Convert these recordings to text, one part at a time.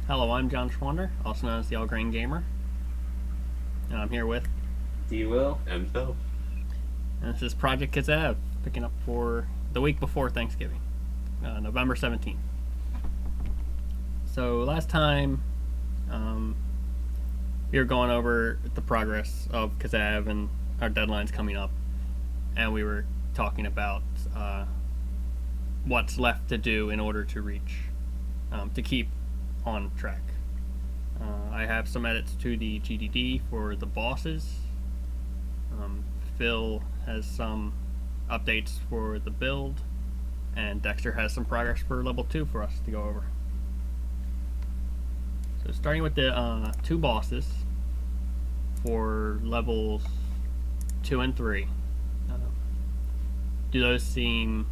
Hello, I'm John Schwander, also known as the All Grain Gamer, and I'm here with, D Will. And Phil. and this is Project KZAV, picking up for the week before Thanksgiving, November 17th. So last time, we were going over the progress of KZAV and our deadlines coming up, and we were talking about what's left to do in order to reach, to keep on track. I have some edits to the GDD for the bosses. Phil has some updates for the build, and Dexter has some progress for level 2 for us to go over. So starting with the two bosses for levels 2 and 3. Do those seem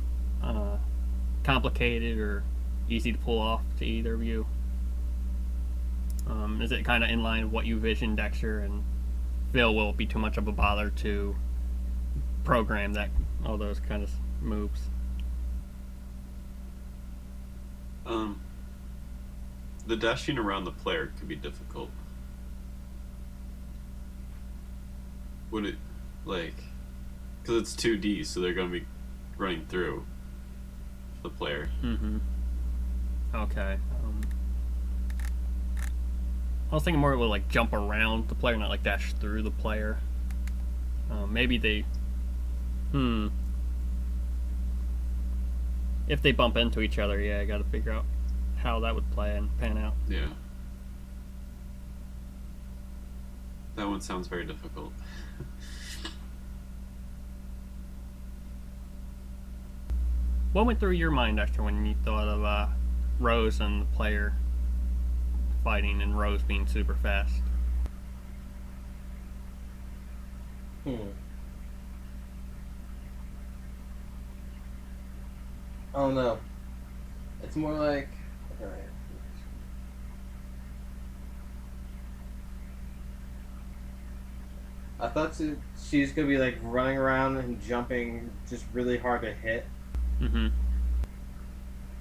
complicated or easy to pull off to either of you? Is it kind of in line with what you visioned, Dexter? And Phil, will it be too much of a bother to program that all those kind of moves? The dashing around the player could be difficult. Would it, because it's 2D, so they're going to be running through the player. Mm-hmm. Okay. I was thinking more it would jump around the player, not dash through the player. Maybe they. If they bump into each other, yeah, I got to figure out how that would play and pan out. Yeah. That one sounds very difficult. What went through your mind, Dexter, when you thought of Rose and the player fighting and Rose being super fast? I don't know. It's more like. Alright. I thought she's gonna be running around and jumping just really hard to hit. Mm-hmm.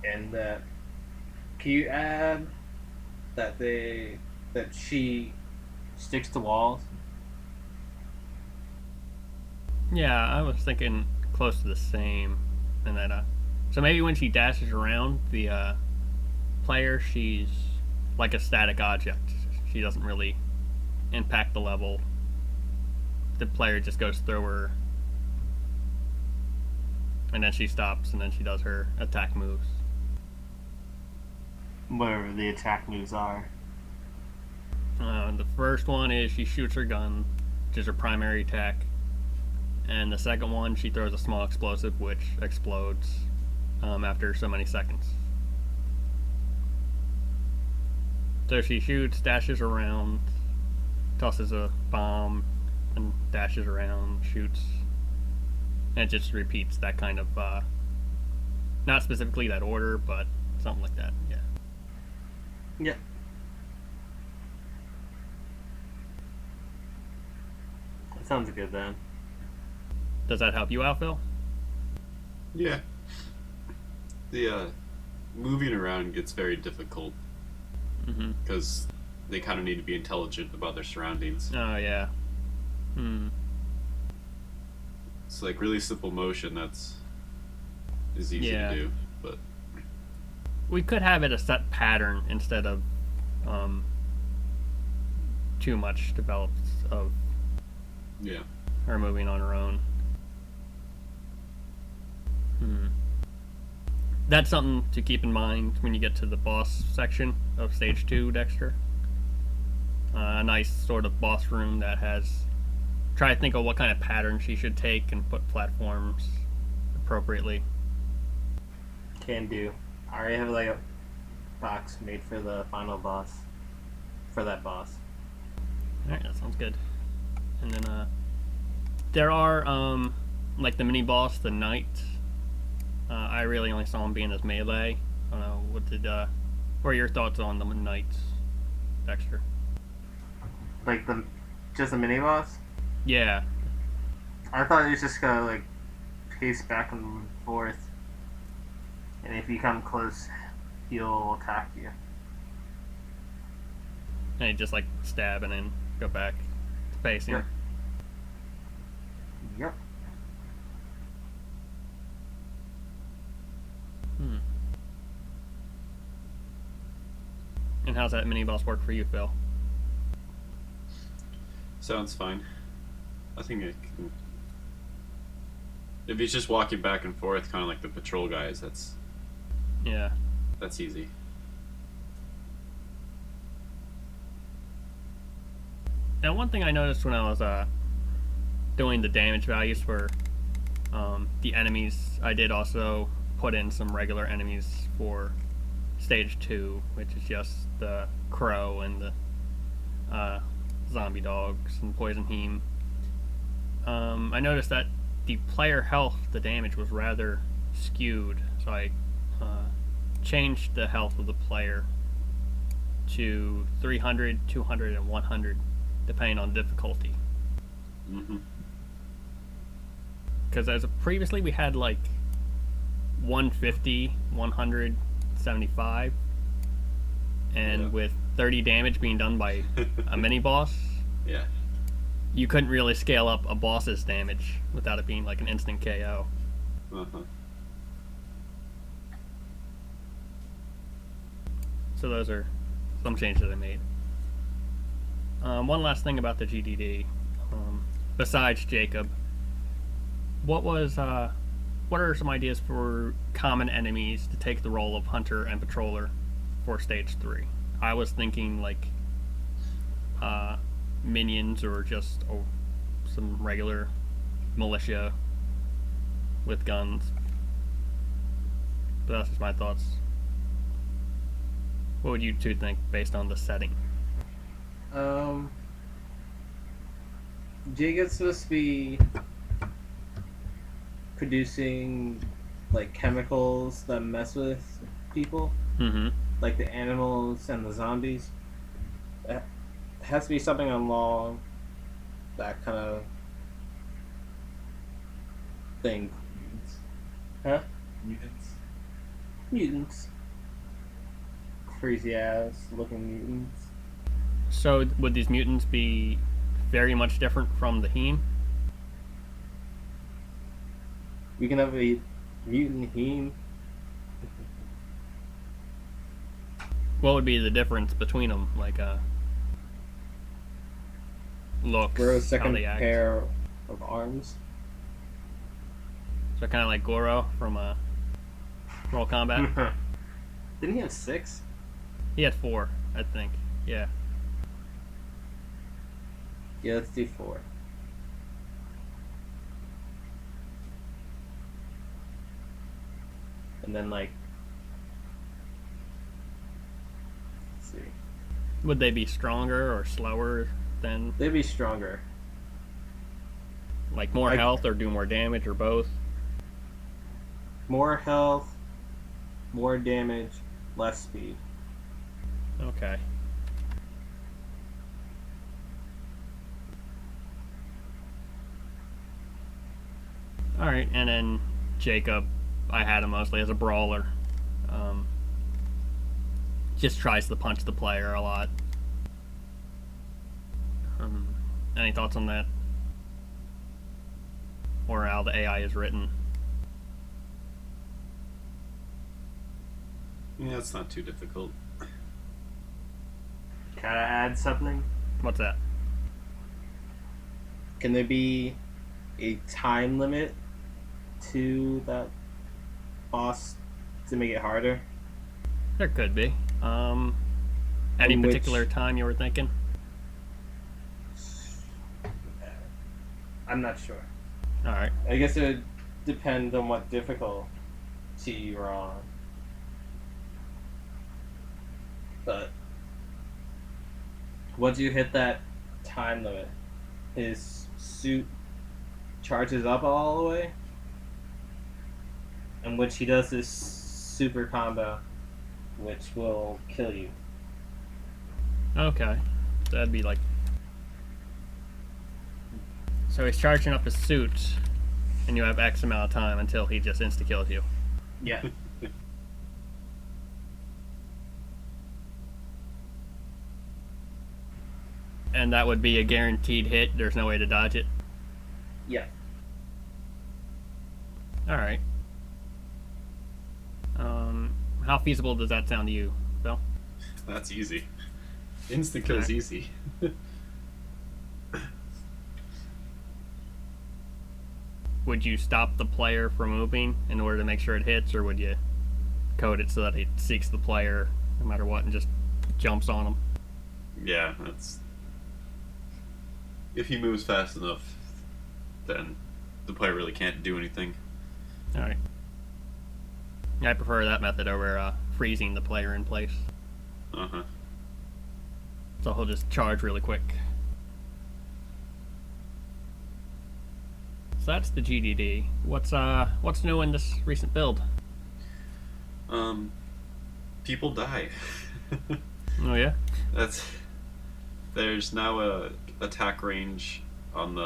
And that. Can you add that she sticks to walls? Yeah, I was thinking close to the same. And that, so maybe when she dashes around the player, she's like a static object. She doesn't really impact the level. The player just goes through her, and then she stops, and then she does her attack moves. Whatever the attack moves are. The first one is she shoots her gun, which is her primary attack. And the second one, she throws a small explosive, which explodes after so many seconds. So she shoots, dashes around, tosses a bomb, and dashes around, shoots. And it just repeats that kind of, not specifically that order, but something like that, yeah. Yeah. That sounds good then. Does that help you out, Phil? Yeah. The moving around gets very difficult because they kind of need to be intelligent about their surroundings. Oh, yeah. It's really simple motion is easy to do, but we could have it a set pattern instead of too much developed of her moving on her own. That's something to keep in mind when you get to the boss section of Stage 2, Dexter. A nice sort of boss room that has... Try to think of what kind of pattern she should take and put platforms appropriately. Can do. I already have a box made for the final boss. For that boss. Alright, that sounds good. And then, there are, the mini boss, the Knight. I really only saw him being as melee. I don't know, what are your thoughts on the Knights, Dexter? Just a mini boss? Yeah. I thought he was just gonna pace back and forth. And if you come close, he'll attack you. And he'd just like stab and then go back to pacing. Yep. Yep. And how's that mini boss work for you, Phil? Sounds fine. I think it can. If he's just walking back and forth, kind of like the patrol guys, Yeah. that's easy. Now, one thing I noticed when I was doing the damage values for the enemies, I did also put in some regular enemies for stage 2, which is just the crow and the zombie dogs and poison heme. I noticed that the player health, the damage was rather skewed, so I changed the health of the player to 300, 200, and 100, depending on difficulty. Mm-hmm. Because as previously we had like 150, 100, 75, and Yeah. with 30 damage being done by a mini boss, Yeah. you couldn't really scale up a boss's damage without it being like an instant KO. Uh-huh. So those are some changes I made. One last thing about the GDD. Besides Jacob, what are some ideas for common enemies to take the role of hunter and patroller for stage 3? I was thinking like minions or just some regular militia with guns. But that's just my thoughts. What would you two think based on the setting? Jacob's supposed to be producing like chemicals that mess with people, Mm-hmm. like the animals and the zombies. It has to be something along that kind of thing. Huh? Mutants. Mutants. Crazy ass looking mutants. So would these mutants be very much different from the heme? We can have a mutant heme. What would be the difference between them? Like looks, Grow a how second they act. pair of arms. So kind of like Goro from Roll Combat. Didn't he have 6? He had 4, I think. Yeah. Yeah, let's do 4. And then like, let's see, Would they be stronger or slower than, they'd be stronger. like, more I- health or do more damage or both? More health, more damage, less speed. Okay. Alright, and then Jacob, I had him mostly as a brawler. Just tries to punch the player a lot. Any thoughts on that? Or how the AI is written? Yeah, it's not too difficult. Can I add something? What's that? Can there be a time limit to that boss to make it harder? There could be. Any In which- particular time you were thinking? I'm not sure. Alright. I guess it would depend on what difficulty you're on. But once you hit that time limit, his suit charges up all the way, in which he does this super combo, which will kill you. Okay. So that'd be like. So he's charging up his suit, and you have X amount of time until he just insta kills you. Yeah. And that would be a guaranteed hit. There's no way to dodge it. Yeah. All right. How feasible does that sound to you, Bill? That's easy. Instant kill is easy. Would you stop the player from moving in order to make sure it hits, or would you code it so that it seeks the player no matter what and just jumps on them? Yeah, that's... If he moves fast enough, then the player really can't do anything. All right. I prefer that method over freezing the player in place. Uh-huh. So he'll just charge really quick. So that's the GDD. What's new in this recent build? People die. Oh yeah. There's now a attack range on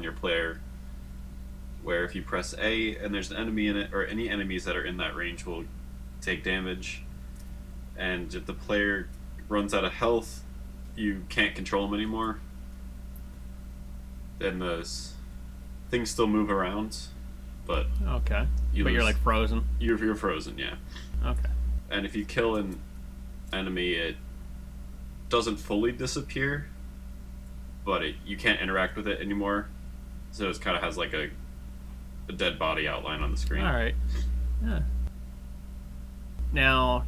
your player, where if you press A and there's an enemy in it, or any enemies that are in that range will take damage. And if the player runs out of health, you can't control them anymore. Then the things still move around, but Okay. You're like frozen. You're frozen, yeah. Okay. And if you kill an enemy, it doesn't fully disappear, but you can't interact with it anymore. So it kind of has like a dead body outline on the screen. All right. Yeah. Now,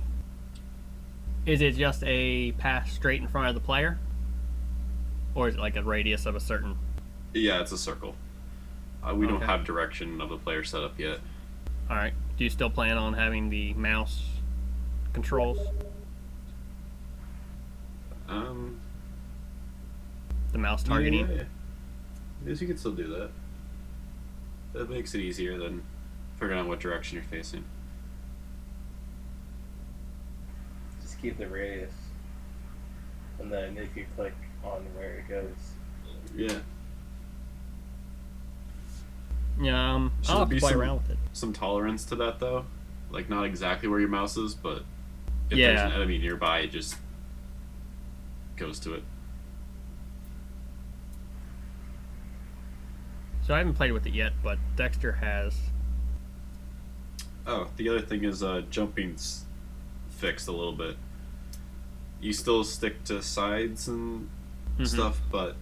is it just a path straight in front of the player, or is it like a radius of a certain? Yeah, it's a circle. We don't Okay. have direction of the player set up yet. All right. Do you still plan on having the mouse controls? The mouse targeting? Yeah. I guess you can still do that. That makes it easier than figuring out what direction you're facing. Just keep the radius. And then if you click on where it goes. Yeah. Yeah. Should I'll have there to be play around with it. some tolerance to that though? Like not exactly where your mouse is, but if Yeah. there's an enemy nearby, it just goes to it. So I haven't played with it yet, but Dexter has. Oh, the other thing is jumping's fixed a little bit. You still stick to sides and stuff, but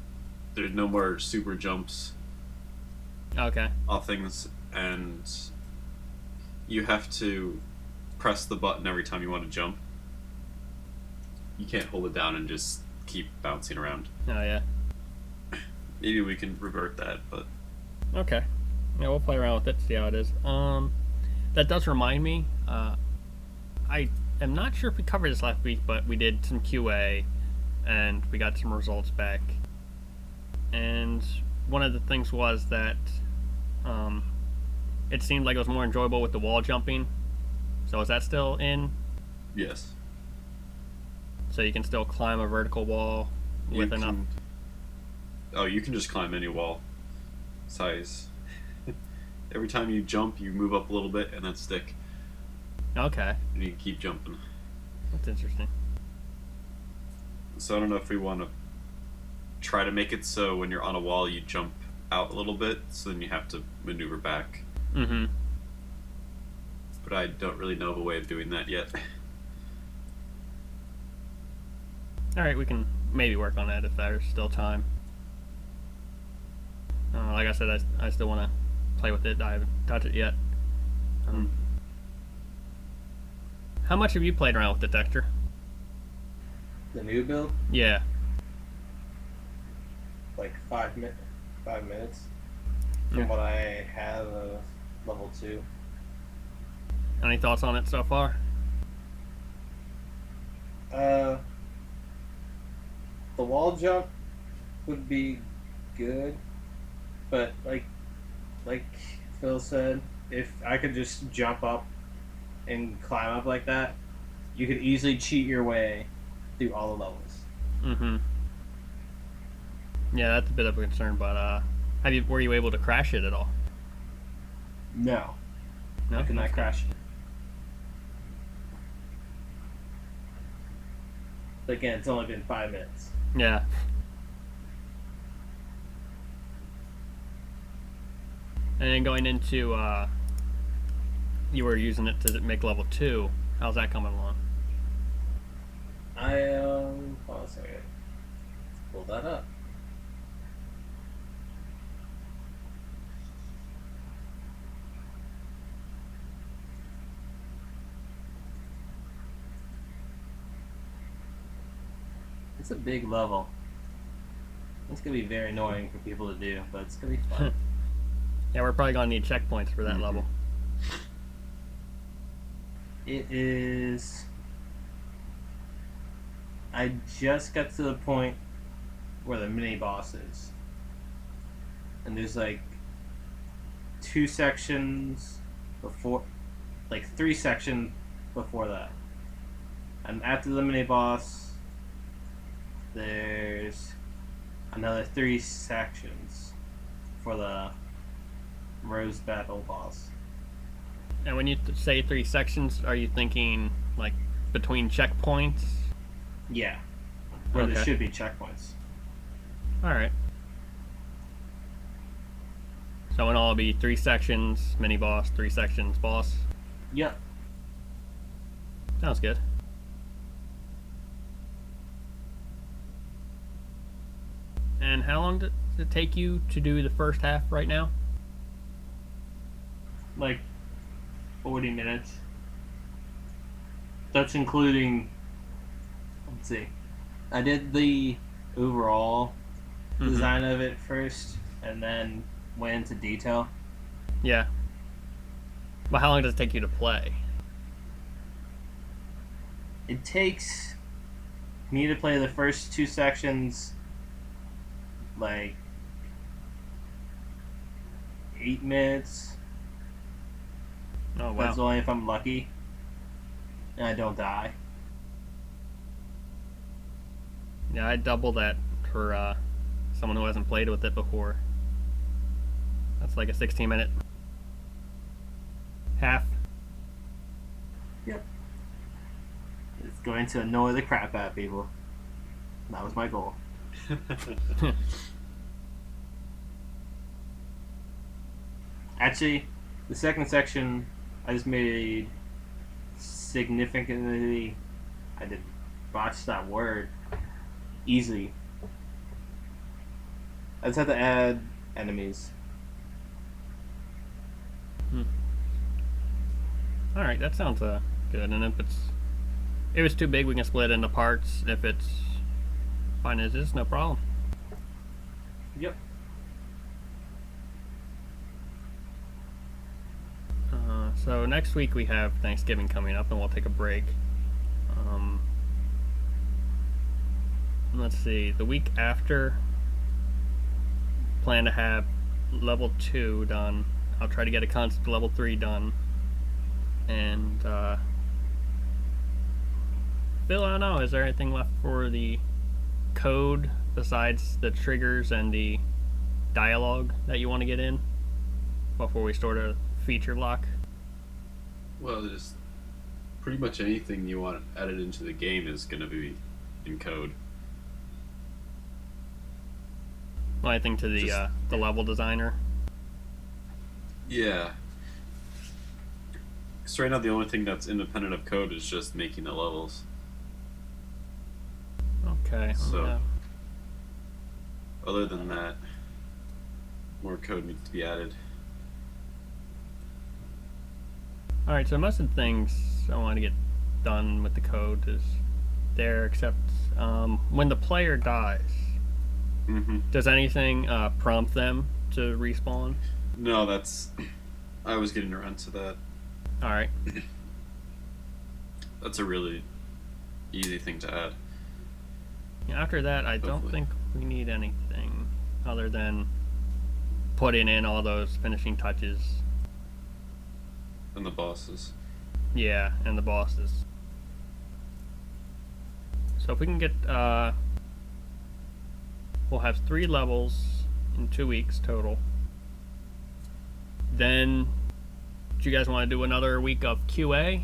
there's no more super jumps Okay. off things, and you have to press the button every time you want to jump. You can't hold it down and just keep bouncing around. Oh yeah. Maybe we can revert that, but Okay. Yeah, we'll play around with it, see how it is. That does remind me. I am not sure if we covered this last week, but we did some QA, and we got some results back. And one of the things was that it seemed like it was more enjoyable with the wall jumping. So is that still in? yes. So you can still climb a vertical wall with enough. You can just climb any wall size. Every time you jump, you move up a little bit and then stick, Okay, and you can keep jumping. that's interesting. So I don't know if we want to try to make it so when you're on a wall, you jump out a little bit, so then you have to maneuver back. Mm-hmm. But I don't really know of a way of doing that yet. All right, we can maybe work on that if there's still time. Like I said, I still want to play with it. I haven't touched it yet. How much have you played around with the Dexter? The new build? Yeah. Like 5 minutes. From Yeah. what I have of level 2. Any thoughts on it so far? The wall jump would be good, but like Phil said, if I could just jump up and climb up like that, you could easily cheat your way through all the levels. Mm-hmm. Yeah, that's a bit of a concern, but were you able to crash it at all? No, No, I could not crash it. But again, it's only been 5 minutes. Yeah. And then going into, you were using it to make level 2. How's that coming along? Hold on a second. Let's pull that up. It's a big level. It's gonna be very annoying for people to do, but it's gonna be fun. Yeah, we're probably gonna need checkpoints for that level. It is. I just got to the point where the mini boss is, and there's like 2 sections before, like 3 sections before that, and after the mini boss, there's another 3 sections for the Rose Battle boss. And when you say 3 sections, are you thinking like between checkpoints? Yeah, where Okay. there should be checkpoints. Alright. So in all, it'll be 3 sections, mini boss, 3 sections, boss. Yep. Sounds good. And how long does it take you to do the first half right now? Like 40 minutes. That's including. Let's see. I did the overall design of it first, and then went into detail. Yeah. Well, how long does it take you to play? It takes me to play the first 2 sections like 8 minutes. Oh, wow. That's only if I'm lucky and I don't die. Yeah, I double that for someone who hasn't played with it before. That's like a 16-minute half. Yep. It's going to annoy the crap out of people. That was my goal. Actually, the second section I just made significantly. I did botch that word. Easy. I just had to add enemies. Alright, that sounds good. And if it's too big, we can split it into parts. If it's fine as is, no problem. Yep. So next week we have Thanksgiving coming up, and we'll take a break. Let's see. The week after, plan to have level 2 done. I'll try to get a concept level 3 done. And Bill, I don't know. Is there anything left for the code besides the triggers and the dialogue that you want to get in before we start a feature lock? Well, just pretty much anything you want added into the game is going to be in code. Well, I think to the level designer. Yeah. So right now the only thing that's independent of code is just making the levels. Okay. So, yeah. Other than that, more code needs to be added. All right. So most of the things I want to get done with the code is there, except when the player dies. Mm-hmm. Does anything prompt them to respawn? No, I was getting around to that. All right. That's a really easy thing to add. After that, I don't Hopefully. think we need anything other than putting in all those finishing touches. And the bosses. Yeah, and the bosses. So if we can get, we'll have 3 levels in 2 weeks total. Then, do you guys want to do another week of QA?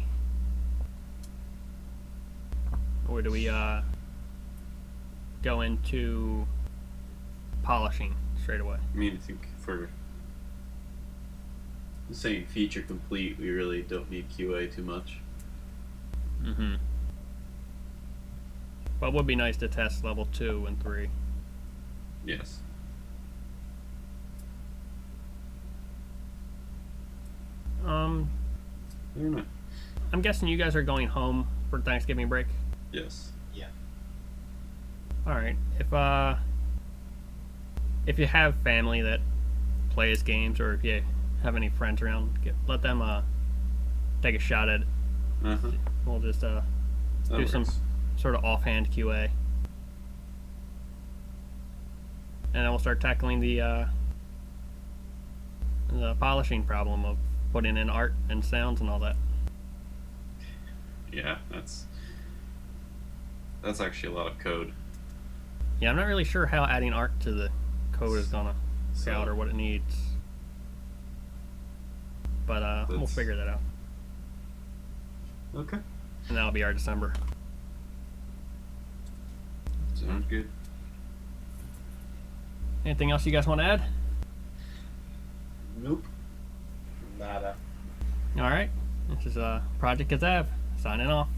Or do we go into polishing straight away? I mean, I think saying feature complete, we really don't need QA too much. Mm-hmm. But it would be nice to test level 2 and 3. Yes. I don't know. I'm guessing you guys are going home for Thanksgiving break. Yes. Yeah. All right. If you have family that plays games, or if you have any friends around, let them take a shot at it. Uh-huh. We'll just That do some works. sort of offhand QA, and then we'll start tackling the polishing problem of putting in art and sounds and all that. Yeah, that's actually a lot of code. Yeah, I'm not really sure how adding art to the code is gonna So- out or what it needs, but we'll That's- figure that out, Okay. and that'll be our December. Sounds good. Anything else you guys want to add? Nope. Nada. All right, this is Project KZAV signing off.